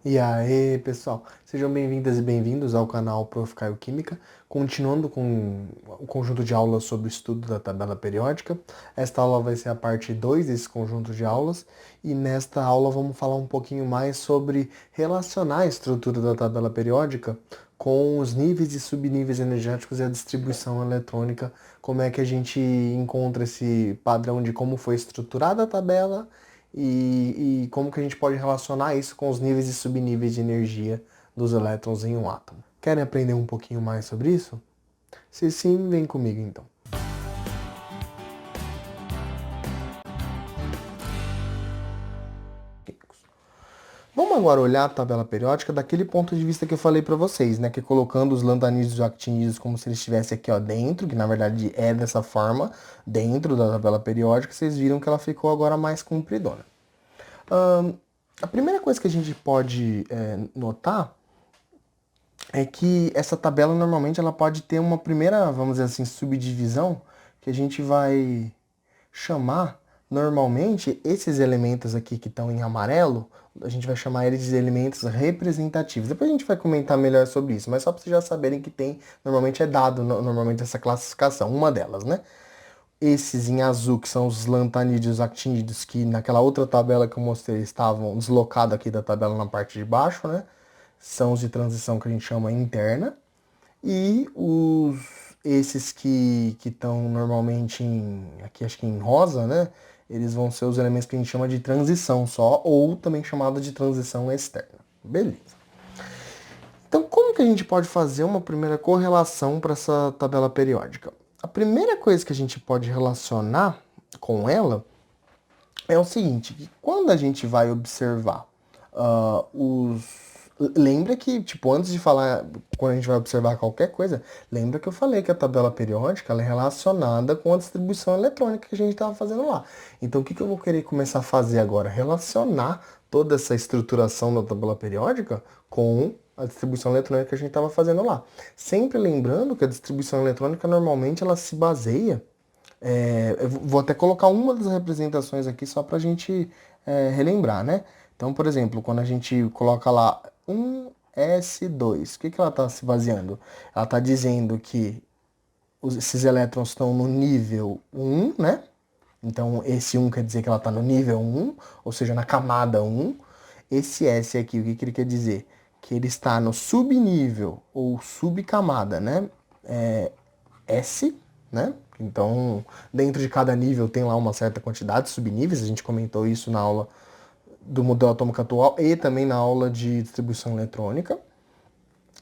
E aí, pessoal, sejam bem-vindas e bem-vindos ao canal Prof. Caio Química, continuando com o conjunto de aulas sobre o estudo da tabela periódica. Esta aula vai ser a parte 2 desse conjunto de aulas, e nesta aula vamos falar um pouquinho mais sobre relacionar a estrutura da tabela periódica com os níveis e subníveis energéticos e a distribuição eletrônica, como é que a gente encontra esse padrão de como foi estruturada a tabela e como que a gente pode relacionar isso com os níveis e subníveis de energia dos elétrons em um átomo. Querem aprender um pouquinho mais sobre isso? Se sim, vem comigo então. Vamos agora olhar a tabela periódica daquele ponto de vista que eu falei para vocês, né? Que é colocando os lantanídeos e actinídeos como se eles estivessem aqui, ó, dentro, que na verdade é dessa forma, dentro da tabela periódica. Vocês viram que ela ficou agora mais compridona. A primeira coisa que a gente pode notar é que essa tabela normalmente ela pode ter uma primeira, vamos dizer assim, subdivisão que a gente vai chamar normalmente esses elementos aqui que estão em amarelo, a gente vai chamar eles de elementos representativos. Depois a gente vai comentar melhor sobre isso, mas só para vocês já saberem que tem, normalmente é dado normalmente essa classificação, uma delas, né? Esses em azul, que são os lantanídeos actinídeos, que naquela outra tabela que eu mostrei estavam deslocados aqui da tabela na parte de baixo, né? São os de transição que a gente chama interna. E esses que estão normalmente aqui acho que em rosa, né? Eles vão ser os elementos que a gente chama de transição só, ou também chamada de transição externa. Beleza. Então, como que a gente pode fazer uma primeira correlação para essa tabela periódica? A primeira coisa que a gente pode relacionar com ela é o seguinte, que quando a gente vai observar os... Lembra que, tipo, antes de falar, quando a gente vai observar qualquer coisa, lembra que eu falei que a tabela periódica ela é relacionada com a distribuição eletrônica que a gente estava fazendo lá. Então, o que eu vou querer começar a fazer agora? Relacionar toda essa estruturação da tabela periódica com a distribuição eletrônica que a gente estava fazendo lá. Sempre lembrando que a distribuição eletrônica normalmente ela se baseia eu vou até colocar uma das representações aqui só para a gente relembrar, né? Então, por exemplo, quando a gente coloca lá 1s2, o que ela está se baseando? Ela está dizendo que esses elétrons estão no nível 1, né? Então, esse 1 quer dizer que ela está no nível 1, ou seja, na camada 1. Esse S aqui, o que ele quer dizer? Que ele está no subnível ou subcamada, né? S, né? Então, dentro de cada nível tem lá uma certa quantidade de subníveis, a gente comentou isso na aula do modelo atômico atual e também na aula de distribuição eletrônica.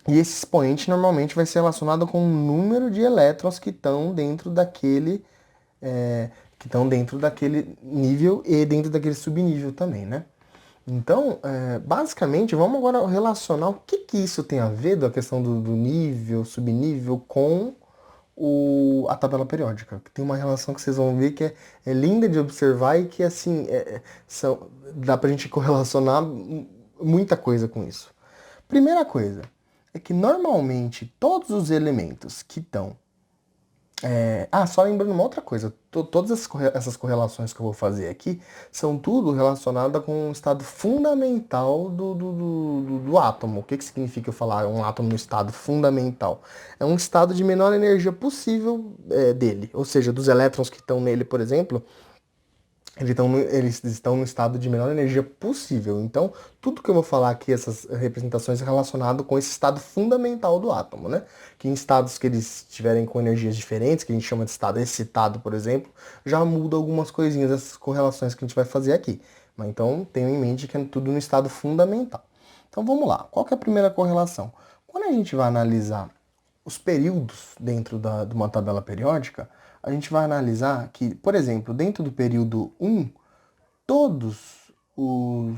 E esse expoente normalmente vai ser relacionado com o número de elétrons que estão dentro daquele nível e dentro daquele subnível também, né? Então, basicamente, vamos agora relacionar o que isso tem a ver da questão do nível, subnível, com a tabela periódica. Tem uma relação que vocês vão ver que é linda de observar e que, assim, dá pra gente correlacionar muita coisa com isso. Primeira coisa é que, normalmente, todos os elementos que estão só lembrando uma outra coisa, todas essas correlações que eu vou fazer aqui são tudo relacionado com o estado fundamental do átomo. O que significa eu falar um átomo no estado fundamental? É um estado de menor energia possível dele, ou seja, dos elétrons que estão nele, por exemplo, eles estão no estado de menor energia possível. Então, tudo que eu vou falar aqui, essas representações, é relacionado com esse estado fundamental do átomo, né? Que em estados que eles estiverem com energias diferentes, que a gente chama de estado excitado, por exemplo, já muda algumas coisinhas, essas correlações que a gente vai fazer aqui. Mas então, tenham em mente que é tudo no estado fundamental. Então, vamos lá. Qual que é a primeira correlação? Quando a gente vai analisar os períodos dentro de uma tabela periódica, a gente vai analisar que, por exemplo, dentro do período 1, todos os,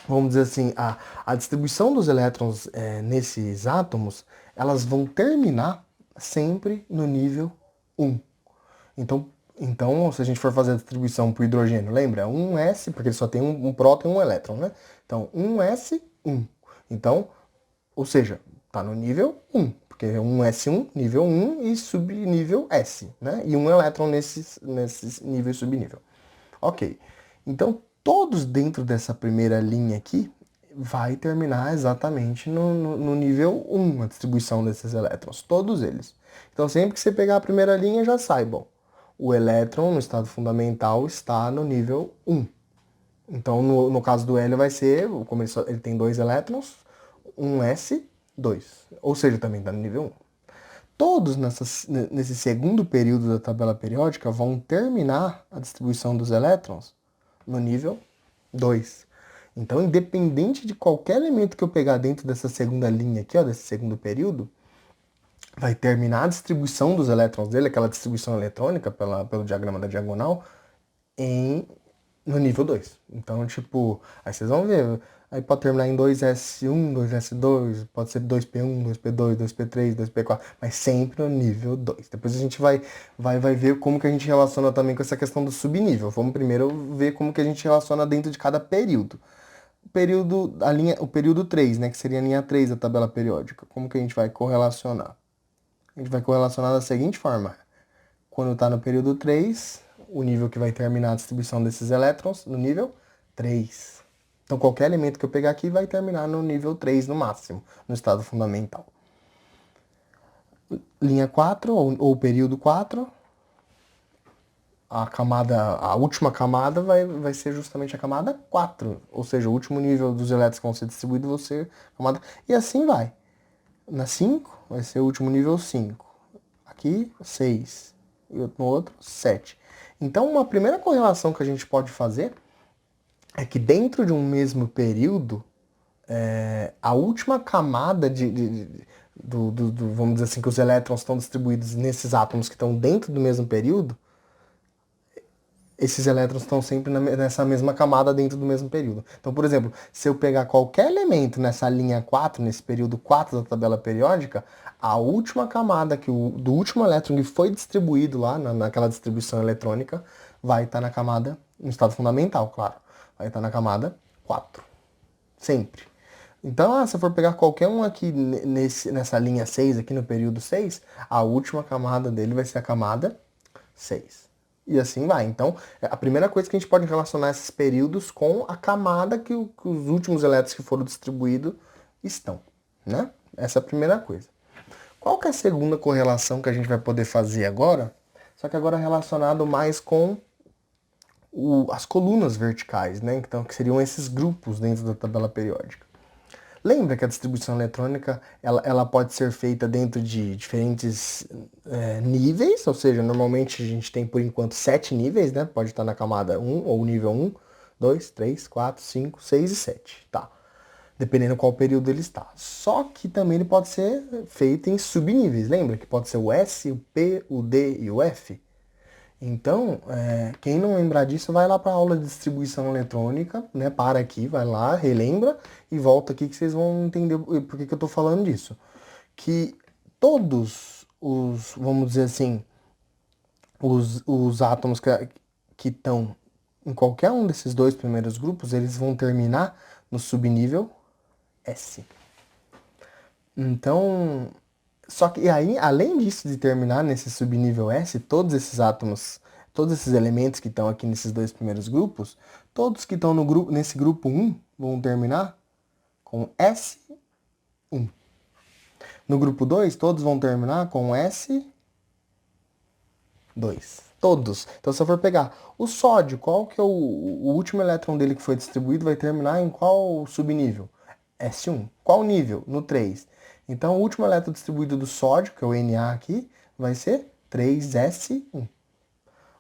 vamos dizer assim, a distribuição dos elétrons nesses átomos, elas vão terminar sempre no nível 1. Então, se a gente for fazer a distribuição para o hidrogênio, lembra? 1s, porque ele só tem um próton e um elétron, né? Então, 1s, 1. Então, ou seja, está no nível 1, porque é um S1, nível 1 e subnível S, né? E um elétron nesses níveis subnível. Ok. Então, todos dentro dessa primeira linha aqui, vai terminar exatamente no nível 1, a distribuição desses elétrons, todos eles. Então, sempre que você pegar a primeira linha, já saibam, o elétron no estado fundamental está no nível 1. Então, no caso do hélio vai ser, como ele tem dois elétrons, um S, 2. Ou seja, também está no nível 1. Todos nesse segundo período da tabela periódica vão terminar a distribuição dos elétrons no nível 2. Então, independente de qualquer elemento que eu pegar dentro dessa segunda linha aqui, ó, desse segundo período, vai terminar a distribuição dos elétrons dele, aquela distribuição eletrônica pelo diagrama da diagonal, no nível 2. Então, tipo, aí vocês vão ver, aí pode terminar em 2S1, 2S2, pode ser 2P1, 2P2, 2P3, 2P4, mas sempre no nível 2. Depois a gente vai ver como que a gente relaciona também com essa questão do subnível. Vamos primeiro ver como que a gente relaciona dentro de cada período. O período 3, né, que seria a linha 3 da tabela periódica. Como que a gente vai correlacionar? A gente vai correlacionar da seguinte forma. Quando está no período 3, o nível que vai terminar a distribuição desses elétrons, no nível 3. Então, qualquer elemento que eu pegar aqui vai terminar no nível 3 no máximo, no estado fundamental. Linha 4, ou período 4, a última camada vai ser justamente a camada 4. Ou seja, o último nível dos elétrons que vão ser distribuídos vai ser a camada... E assim vai. Na 5, vai ser o último nível 5. Aqui, 6. E no outro, 7. Então, uma primeira correlação que a gente pode fazer é que dentro de um mesmo período, a última camada vamos dizer assim, que os elétrons estão distribuídos nesses átomos que estão dentro do mesmo período, esses elétrons estão sempre nessa mesma camada dentro do mesmo período. Então, por exemplo, se eu pegar qualquer elemento nessa linha 4, nesse período 4 da tabela periódica, a última camada do último elétron que foi distribuído lá naquela distribuição eletrônica vai estar na camada, no estado fundamental, claro, vai estar na camada 4. Sempre. Então, se eu for pegar qualquer um aqui nessa linha 6, aqui no período 6, a última camada dele vai ser a camada 6. E assim vai. Então, a primeira coisa que a gente pode relacionar esses períodos com a camada que os últimos elétrons que foram distribuídos estão, né? Essa é a primeira coisa. Qual que é a segunda correlação que a gente vai poder fazer agora? Só que agora relacionado mais com as colunas verticais, né? Então, que seriam esses grupos dentro da tabela periódica. Lembra que a distribuição eletrônica ela pode ser feita dentro de diferentes níveis, ou seja, normalmente a gente tem por enquanto 7 níveis, né? Pode estar na camada 1 ou nível 1, 2, 3, 4, 5, 6 e 7, tá? Dependendo qual período ele está. Só que também ele pode ser feito em subníveis, lembra que pode ser o S, o P, o D e o F? Então, quem não lembrar disso, vai lá para a aula de distribuição eletrônica, né? Para aqui, vai lá, relembra e volta aqui que vocês vão entender por que eu estou falando disso. Que todos vamos dizer assim, os átomos que estão em qualquer um desses dois primeiros grupos, eles vão terminar no subnível S. Então, só que aí, além disso de terminar nesse subnível S, todos esses átomos, todos esses elementos que estão aqui nesses dois primeiros grupos, todos que estão nesse grupo 1 vão terminar com S1. No grupo 2, todos vão terminar com S2. Todos. Então, se eu for pegar o sódio, qual que é o último elétron dele que foi distribuído, vai terminar em qual subnível? S1. Qual nível? No 3. Então, o último elétron distribuído do sódio, que é o Na aqui, vai ser 3S1.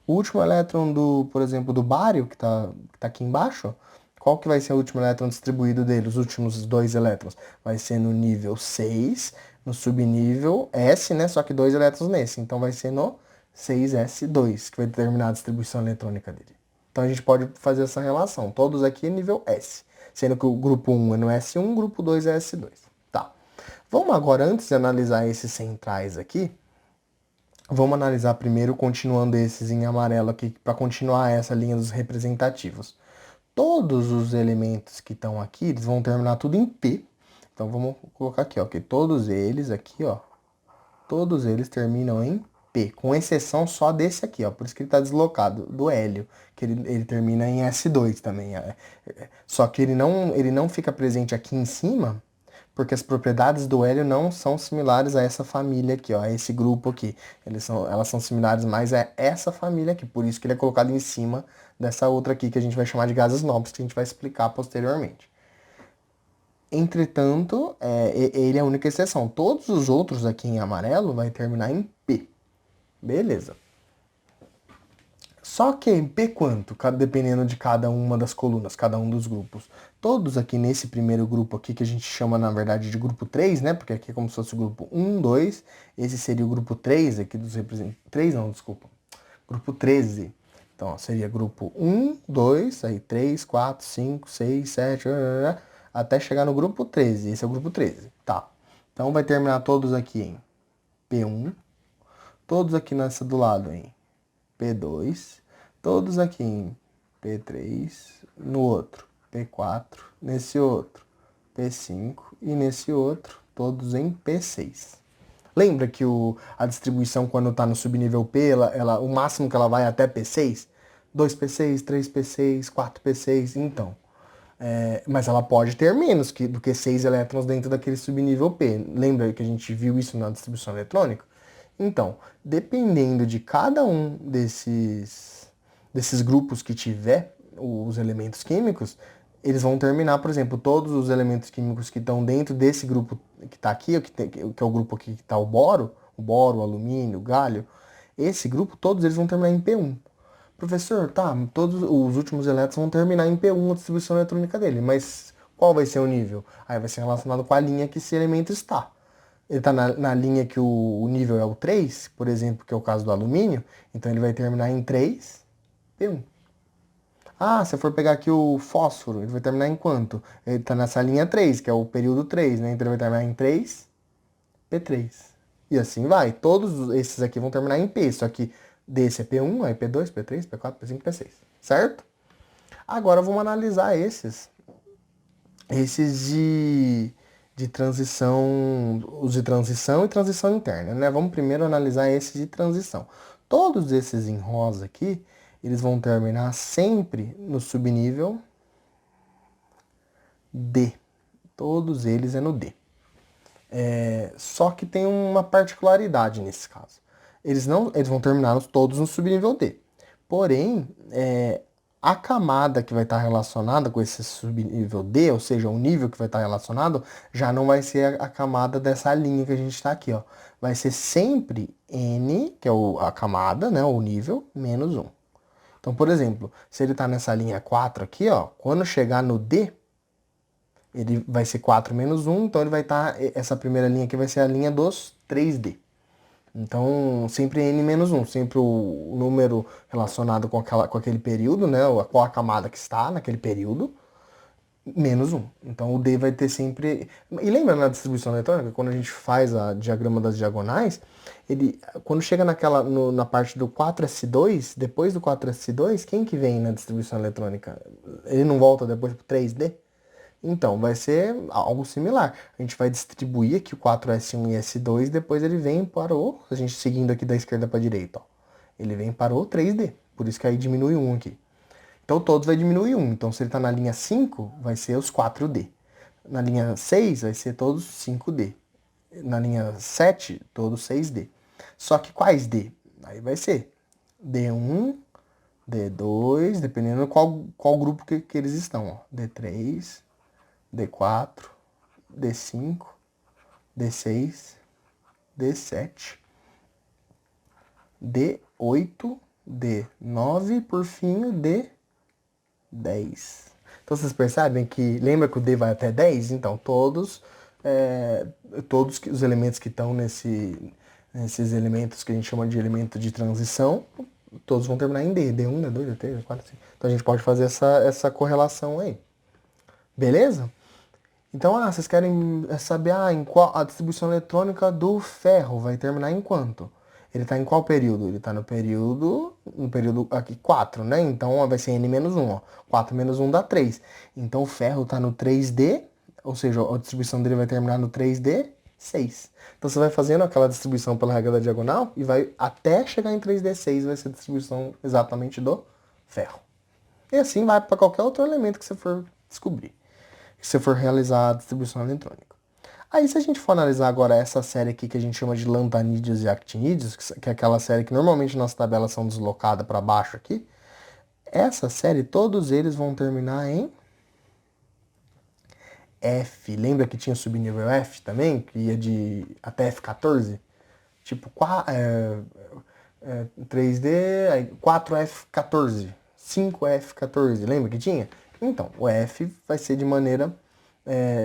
O último elétron por exemplo, do bário, que tá aqui embaixo, qual que vai ser o último elétron distribuído dele, os últimos dois elétrons? Vai ser no nível 6, no subnível S, né? Só que dois elétrons nesse. Então, vai ser no 6S2, que vai determinar a distribuição eletrônica dele. Então, a gente pode fazer essa relação. Todos aqui é nível S. Sendo que o grupo 1 é no S1, o grupo 2 é S2. Tá. Vamos agora, antes de analisar esses centrais aqui, vamos analisar primeiro, continuando esses em amarelo aqui, para continuar essa linha dos representativos. Todos os elementos que estão aqui, eles vão terminar tudo em P. Então, vamos colocar aqui, ó, que todos eles aqui, ó, todos eles terminam em P, com exceção só desse aqui, ó. Por isso que ele está deslocado, do hélio, que ele termina em S2 também. Só que ele não fica presente aqui em cima, porque as propriedades do hélio não são similares a essa família aqui, ó, a esse grupo aqui. Elas são similares mais a essa família aqui, por isso que ele é colocado em cima dessa outra aqui, que a gente vai chamar de gases nobres, que a gente vai explicar posteriormente. Entretanto, ele é a única exceção. Todos os outros aqui em amarelo vai terminar em P. Beleza. Só que P quanto? Dependendo de cada uma das colunas, cada um dos grupos. Todos aqui nesse primeiro grupo aqui, que a gente chama, na verdade, de grupo 3, né? Porque aqui é como se fosse o grupo 1, 2. Esse seria o grupo 3 aqui dos representantes. 3 não, desculpa. Grupo 13. Então, ó, seria grupo 1, 2, aí 3, 4, 5, 6, 7, até chegar no grupo 13. Esse é o grupo 13. Tá. Então, vai terminar todos aqui em P1. Todos aqui nessa do lado em P2. Todos aqui em P3. No outro, P4. Nesse outro, P5. E nesse outro, todos em P6. Lembra que a distribuição, quando está no subnível P, o máximo que ela vai é até P6? 2P6, 3P6, 4P6, então. Mas ela pode ter menos do que 6 elétrons dentro daquele subnível P. Lembra que a gente viu isso na distribuição eletrônica? Então, dependendo de cada um desses grupos que tiver os elementos químicos, eles vão terminar, por exemplo, todos os elementos químicos que estão dentro desse grupo que está aqui, que é o grupo aqui que está o boro, o alumínio, o galho, esse grupo, todos eles vão terminar em P1. Professor, tá, todos os últimos elétrons vão terminar em P1 a distribuição eletrônica dele, mas qual vai ser o nível? Aí vai ser relacionado com a linha que esse elemento está. Ele está na linha que o nível é o 3, por exemplo, que é o caso do alumínio, então ele vai terminar em 3, P1. Ah, se eu for pegar aqui o fósforo, ele vai terminar em quanto? Ele está nessa linha 3, que é o período 3, né? Então ele vai terminar em 3, P3. E assim vai. Todos esses aqui vão terminar em P, só que desse é P1, aí P2, P3, P4, P5, P6. Certo? Agora vamos analisar esses de transição, os de transição e transição interna, né? Vamos primeiro analisar esses de transição. Todos esses em rosa aqui, eles vão terminar sempre no subnível D. Todos eles é no D. Só que tem uma particularidade nesse caso. Eles vão terminar todos no subnível D. Porém, a camada que vai estar relacionada com esse subnível D, ou seja, o nível que vai estar relacionado, já não vai ser a camada dessa linha que a gente está aqui, ó. Vai ser sempre N, que é a camada, né, o nível, menos 1. Então, por exemplo, se ele está nessa linha 4 aqui, ó, quando chegar no D, ele vai ser 4 menos 1, então ele vai estar, essa primeira linha aqui vai ser a linha dos 3D. Então, sempre N menos 1, sempre o número relacionado com aquele período, né? Qual a camada que está naquele período, menos 1. Então, o D vai ter sempre... E lembra na distribuição eletrônica, quando a gente faz a diagrama das diagonais, quando chega na parte do 4S2, depois do 4S2, quem que vem na distribuição eletrônica? Ele não volta depois para o 3D? Então, vai ser algo similar. A gente vai distribuir aqui o 4S1 e S2, depois ele vem para a gente seguindo aqui da esquerda para a direita, ó. Ele vem para o 3D, por isso que aí diminui 1 aqui. Então, todos vai diminuir 1. Então, se ele está na linha 5, vai ser os 4D. Na linha 6, vai ser todos 5D. Na linha 7, todos 6D. Só que quais D? Aí vai ser D1, D2, dependendo qual grupo que eles estão, ó. D3... D4, D5, D6, D7, D8, D9 e por fim o D10. Então vocês percebem que, lembra que o D vai até 10? Então todos os elementos que estão nesses elementos que a gente chama de elemento de transição, todos vão terminar em D. D1, D2, D3, D4, D5. Então a gente pode fazer essa correlação aí. Beleza? Então, vocês querem saber em qual a distribuição eletrônica do ferro vai terminar em quanto? Ele está em qual período? Ele está no período aqui 4, né? Então vai ser N-1, ó. 4 menos 1 dá 3. Então o ferro está no 3D, ou seja, a distribuição dele vai terminar no 3D. 6. Então você vai fazendo aquela distribuição pela regra da diagonal e vai até chegar em 3D6, vai ser a distribuição exatamente do ferro. E assim vai para qualquer outro elemento que você for descobrir, que você for realizar a distribuição eletrônica. Aí se a gente for analisar agora essa série aqui que a gente chama de lantanídeos e actinídeos, que é aquela série que normalmente nas tabelas são deslocadas para baixo aqui, essa série todos eles vão terminar em F. Lembra que tinha o subnível F também, que ia de até F14? Tipo 3D, aí 4F14, 5F14, lembra que tinha? Então, o F vai ser de maneira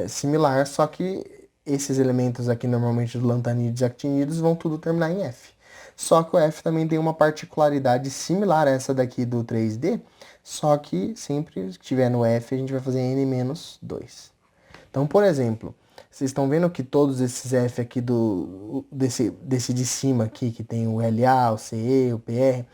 similar, só que esses elementos aqui, normalmente do lantanídeos e actinídeos, vão tudo terminar em F. Só que o F também tem uma particularidade similar a essa daqui do 3D, só que sempre que tiver no F a gente vai fazer N-2. Então, por exemplo, vocês estão vendo que todos esses F aqui desse de cima aqui, que tem o LA, o CE, o PR,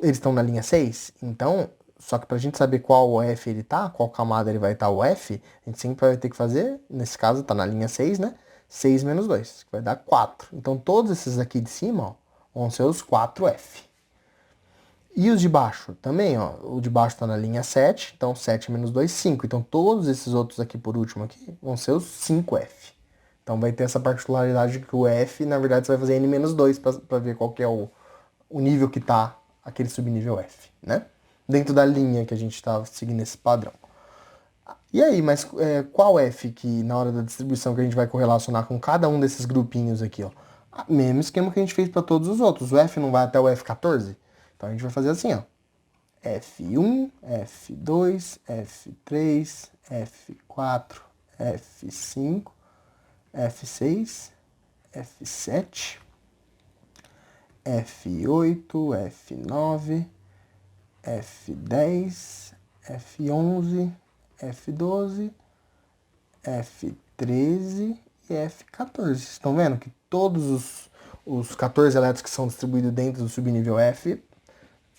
eles estão na linha 6? Então, só que pra gente saber qual F ele tá, qual camada ele vai estar o F, a gente sempre vai ter que fazer, nesse caso tá na linha 6, né? 6 menos 2, que vai dar 4. Então, todos esses aqui de cima, ó, vão ser os 4F. E os de baixo também, ó. O de baixo tá na linha 7, então 7 menos 2, 5. Então todos esses outros aqui por último aqui vão ser os 5F. Então vai ter essa particularidade que o F, na verdade, você vai fazer N menos 2 para ver qual que é o nível que tá aquele subnível F, né? Dentro da linha que a gente tá seguindo esse padrão. E aí, mas qual F que na hora da distribuição que a gente vai correlacionar com cada um desses grupinhos aqui, ó? Mesmo esquema que a gente fez para todos os outros. O F não vai até o F14? Então a gente vai fazer assim, ó. F1, F2, F3, F4, F5, F6, F7, F8, F9, F10, F11, F12, F13 e F14. Estão vendo que todos os 14 elétrons que são distribuídos dentro do subnível F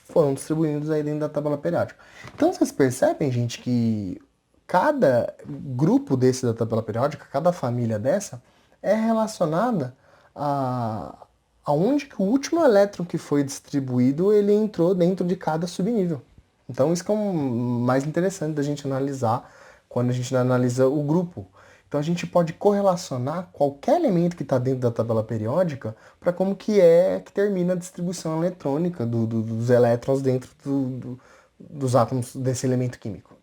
foram distribuídos aí dentro da tabela periódica. Então vocês percebem, gente, que cada grupo desse da tabela periódica, cada família dessa, é relacionada a aonde que o último elétron que foi distribuído, ele entrou dentro de cada subnível. Então isso que é o mais interessante da gente analisar quando a gente analisa o grupo. Então a gente pode correlacionar qualquer elemento que está dentro da tabela periódica para como que termina a distribuição eletrônica dos elétrons dentro dos átomos desse elemento químico.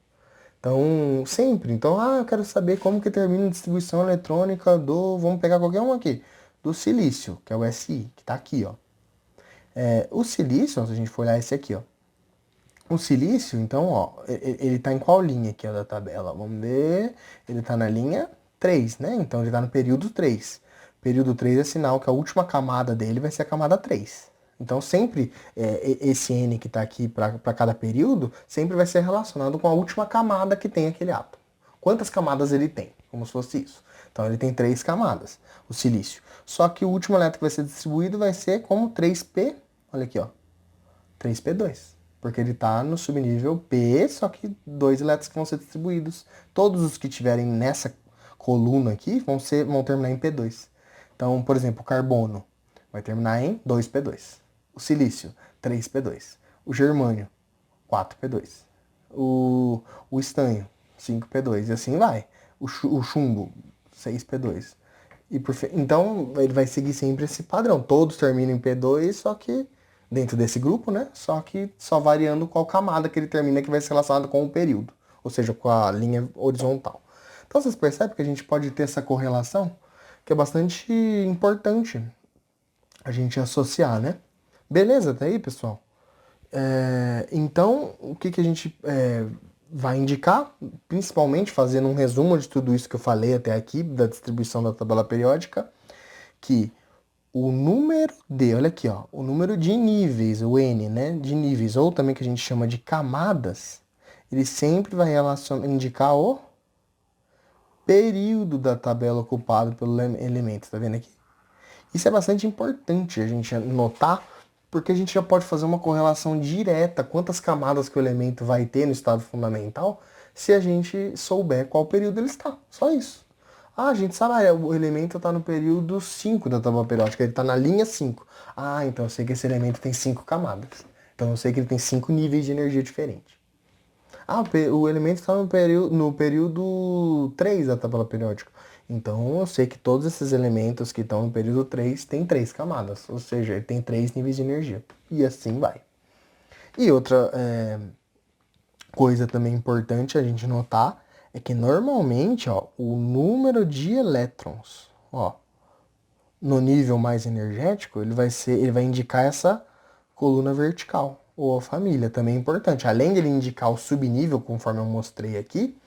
Então, sempre. Então, eu quero saber como que termina a distribuição eletrônica vamos pegar qualquer um aqui, do silício, que é o Si, que está aqui, ó. O silício, se a gente for olhar esse aqui, ó. O silício, então, ó, ele está em qual linha aqui, ó, da tabela? Vamos ver. Ele está na linha 3, né? Então ele está no período 3. Período 3 é sinal que a última camada dele vai ser a camada 3. Então sempre esse N que está aqui para cada período, sempre vai ser relacionado com a última camada que tem aquele átomo. Quantas camadas ele tem? Como se fosse isso. Então ele tem 3 camadas, o silício. Só que o último elétron que vai ser distribuído vai ser como 3P, olha aqui, ó, 3P2. Porque ele está no subnível P, só que 2 elétrons que vão ser distribuídos. Todos os que tiverem nessa coluna aqui vão terminar em P2. Então, por exemplo, o carbono vai terminar em 2P2. O silício, 3P2. O germânio, 4P2. O estanho, 5P2. E assim vai. O chumbo, 6P2. Então, ele vai seguir sempre esse padrão. Todos terminam em P2, só que dentro desse grupo, né? Só variando qual camada que ele termina que vai ser relacionado com o período, ou seja, com a linha horizontal. Então vocês percebem que a gente pode ter essa correlação, que é bastante importante a gente associar, né? Beleza, tá aí, pessoal? Então, o que a gente vai indicar, principalmente fazendo um resumo de tudo isso que eu falei até aqui, da distribuição da tabela periódica, que o número olha aqui, ó, o número de níveis, o N, né, de níveis, ou também que a gente chama de camadas, ele sempre vai indicar o período da tabela ocupado pelo elemento, tá vendo aqui? Isso é bastante importante a gente notar, porque a gente já pode fazer uma correlação direta, quantas camadas que o elemento vai ter no estado fundamental, se a gente souber qual período ele está, só isso. Ah, a gente sabe, o elemento está no período 5 da tabela periódica, ele está na linha 5. Ah, então eu sei que esse elemento tem 5 camadas. Então eu sei que ele tem 5 níveis de energia diferentes. Ah, o elemento está no período 3 da tabela periódica. Então eu sei que todos esses elementos que estão no período 3 têm 3 camadas, ou seja, ele tem 3 níveis de energia. E assim vai. E outra coisa também importante a gente notar é que normalmente, ó, o número de elétrons, ó, no nível mais energético, ele vai indicar essa coluna vertical ou a família, também é importante. Além de ele indicar o subnível, conforme eu mostrei aqui,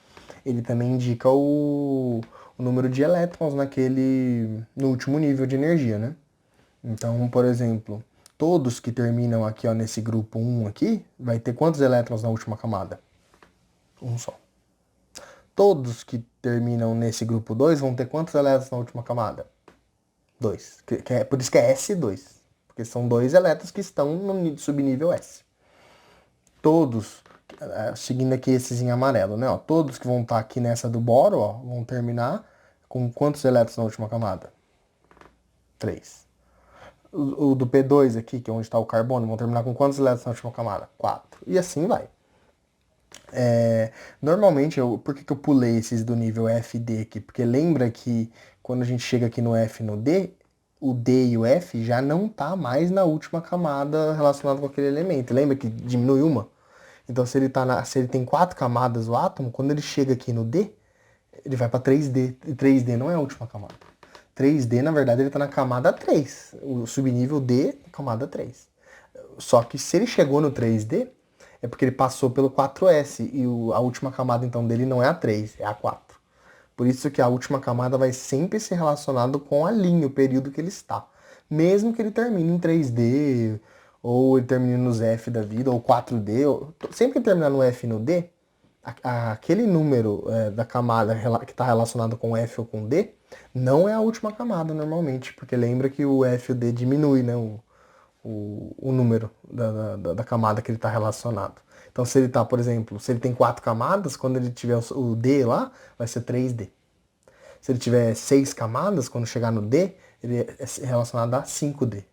ele também indica o número de elétrons no último nível de energia, né? Então, por exemplo, todos que terminam aqui, ó, nesse grupo 1 aqui, vai ter quantos elétrons na última camada? Um só. Todos que terminam nesse grupo 2 vão ter quantos elétrons na última camada? 2. Por isso que é S2. Porque são 2 elétrons que estão no subnível S. Todos, seguindo aqui esses em amarelo, né? Ó, todos que vão estar aqui nessa do boro, ó, vão terminar com quantos elétrons na última camada? 3. O do P2 aqui, que é onde está o carbono, vão terminar com quantos elétrons na última camada? 4. E assim vai. Normalmente, por que eu pulei esses do nível F e D aqui? Porque lembra que quando a gente chega aqui no F e no D, o D e o F já não tá mais na última camada relacionada com aquele elemento. Lembra que diminui uma? Então, se ele tem 4 camadas o átomo, quando ele chega aqui no D, ele vai para 3D. E 3D não é a última camada. 3D, na verdade, ele está na camada 3. O subnível D, camada 3. Só que se ele chegou no 3D, é porque ele passou pelo 4S. E a última camada, então, dele não é a 3, é a 4. Por isso que a última camada vai sempre ser relacionada com a linha, o período que ele está. Mesmo que ele termine em 3D, ou ele termine nos F da vida, ou 4D. Sempre que ele terminar no F e no D, aquele número da camada que está relacionado com F ou com D, não é a última camada normalmente, porque lembra que o F e o D diminui, né, o número da camada que ele está relacionado. Então, se ele tá, por exemplo, se ele tem 4 camadas, quando ele tiver o D lá, vai ser 3D. Se ele tiver 6 camadas, quando chegar no D, ele é relacionado a 5D.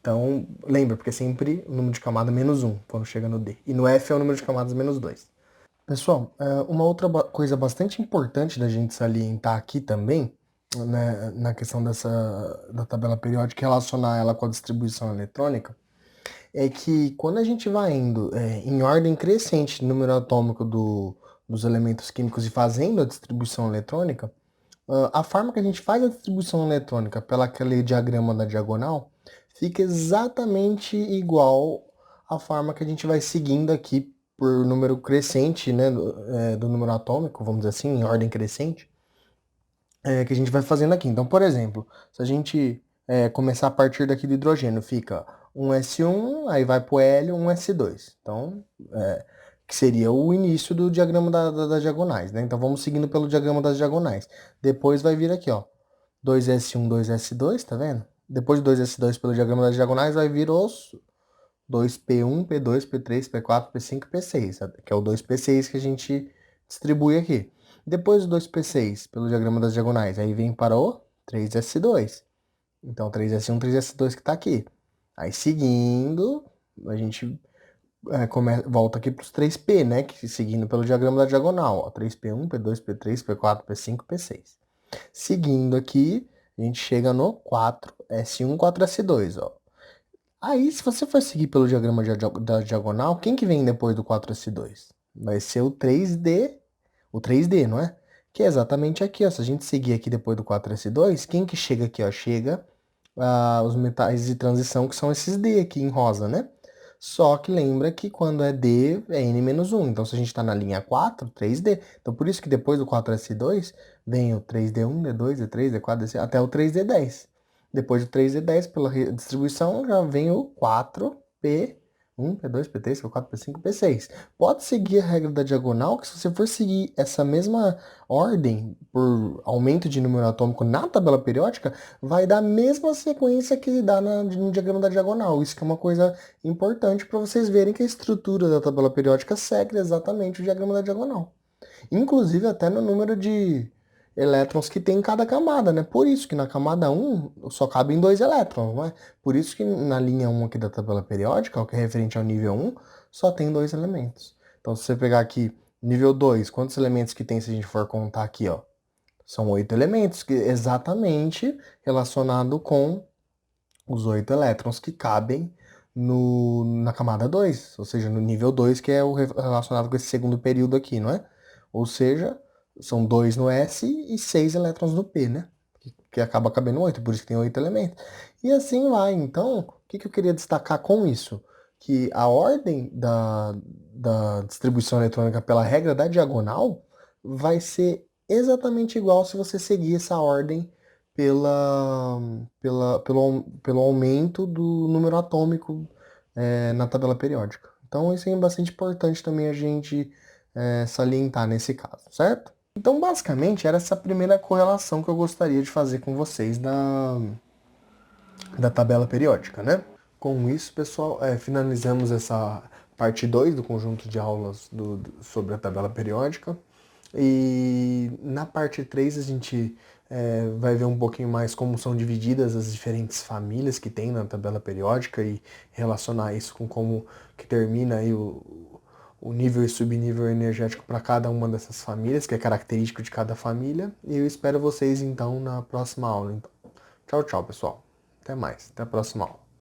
Então, lembra, porque é sempre o número de camada menos 1 quando chega no D. E no F é o número de camadas menos 2. Pessoal, uma outra coisa bastante importante da gente salientar aqui também, né, na questão da tabela periódica, relacionar ela com a distribuição eletrônica, é que quando a gente vai indo em ordem crescente de número atômico dos elementos químicos e fazendo a distribuição eletrônica, a forma que a gente faz a distribuição eletrônica pelaquele diagrama da diagonal fica exatamente igual à forma que a gente vai seguindo aqui por número crescente, né, do número atômico, vamos dizer assim, em ordem crescente, que a gente vai fazendo aqui. Então, por exemplo, se a gente começar a partir daqui do hidrogênio, fica um S1, aí vai pro hélio, um S2. Então, que seria o início do diagrama das diagonais, né? Então, vamos seguindo pelo diagrama das diagonais. Depois vai vir aqui, ó, 2S1, 2S2, tá vendo? Depois de 2S2 pelo diagrama das diagonais, vai vir os 2P1, P2, P3, P4, P5 e P6, que é o 2P6 que a gente distribui aqui. Depois do 2P6, pelo diagrama das diagonais, aí vem para o 3S2. Então, 3S1, 3S2 que está aqui. Aí, seguindo, a gente volta aqui para os 3P, né? Que seguindo pelo diagrama da diagonal. Ó, 3P1, P2, P3, P4, P5, P6. Seguindo aqui, a gente chega no 4S1, 4S2, ó. Aí, se você for seguir pelo diagrama da diagonal, quem que vem depois do 4S2? Vai ser o 3D, não é? Que é exatamente aqui, ó. Se a gente seguir aqui depois do 4S2, quem que chega aqui, ó? Chega os metais de transição, que são esses D aqui em rosa, né? Só que lembra que quando é D, é N-1. Então, se a gente está na linha 4, 3D. Então, por isso que depois do 4S2, vem o 3D1, D2, D3, D4, D5, até o 3D10. Depois do 3D10, pela distribuição, já vem o 4P1, P2, P3, P4, P5, P6. Pode seguir a regra da diagonal, que se você for seguir essa mesma ordem por aumento de número atômico na tabela periódica, vai dar a mesma sequência que dá no diagrama da diagonal. Isso que é uma coisa importante para vocês verem que a estrutura da tabela periódica segue exatamente o diagrama da diagonal. Inclusive até no número de elétrons que tem em cada camada, né? Por isso que na camada 1 só cabem 2 elétrons, não é? Por isso que na linha 1 aqui da tabela periódica, o que é referente ao nível 1, só tem 2 elementos. Então, se você pegar aqui nível 2, quantos elementos que tem se a gente for contar aqui, ó? São 8 elementos, que exatamente relacionado com os 8 elétrons que cabem na camada 2, ou seja, no nível 2, que é o relacionado com esse segundo período aqui, não é? Ou seja, são 2 no S e 6 elétrons no P, né? Que acaba cabendo 8, por isso que tem 8 elementos. E assim vai. Então, o que eu queria destacar com isso? Que a ordem da distribuição eletrônica pela regra da diagonal vai ser exatamente igual se você seguir essa ordem pelo aumento do número atômico na tabela periódica. Então, isso é bastante importante também a gente salientar nesse caso, certo? Então, basicamente, era essa primeira correlação que eu gostaria de fazer com vocês da tabela periódica, né? Com isso, pessoal, finalizamos essa parte 2 do conjunto de aulas sobre a tabela periódica. E na parte 3 a gente vai ver um pouquinho mais como são divididas as diferentes famílias que tem na tabela periódica e relacionar isso com como que termina aí o nível e subnível energético para cada uma dessas famílias, que é característico de cada família. E eu espero vocês então na próxima aula. Então, tchau, tchau, pessoal. Até mais. Até a próxima aula.